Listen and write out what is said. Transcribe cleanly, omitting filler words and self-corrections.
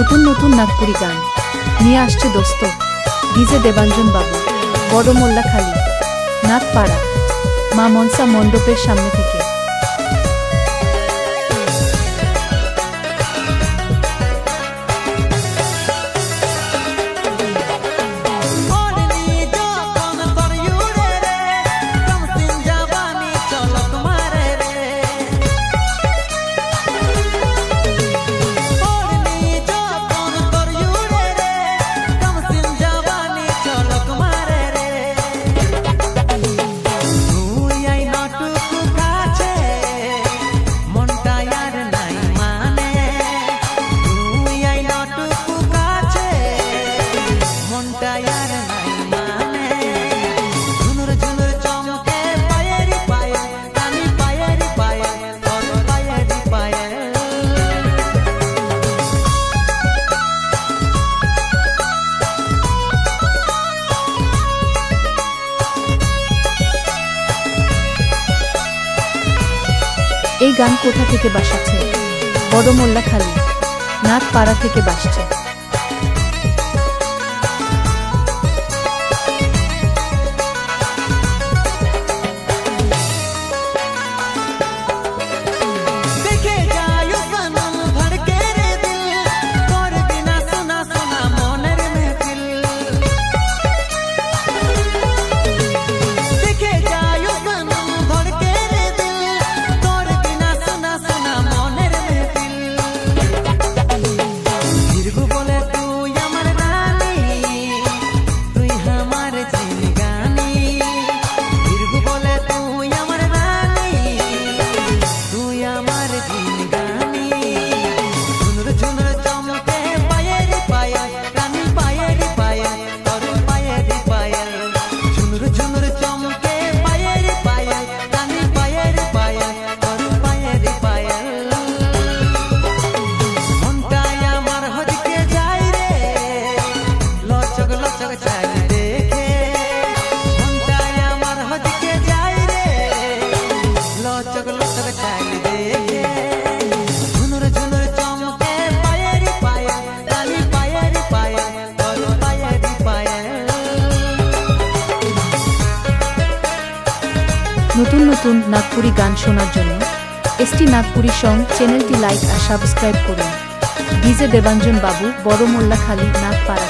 নতুন নতুন নাগপুরি গান নিয়ে আসছে দোস্ত ডিজে দেবাঞ্জন বাবু, বড় মোল্লাখালী, নাথপাড়া, মা মনসা মণ্ডপের সামনে থেকে। এই গান কোথা থেকে বাসাচ্ছে? বড় মোল্লাখালী, নাথপাড়া থেকে বাসছে। নতুন নতুন নাগপুরি গান শোনার জন্য এসটি নাগপুরি সং চ্যানেলটি লাইক আর সাবস্ক্রাইব করুন। ডিজে দেবাঞ্জন বাবু, বড় মোল্লাখালী, নাথপাড়া।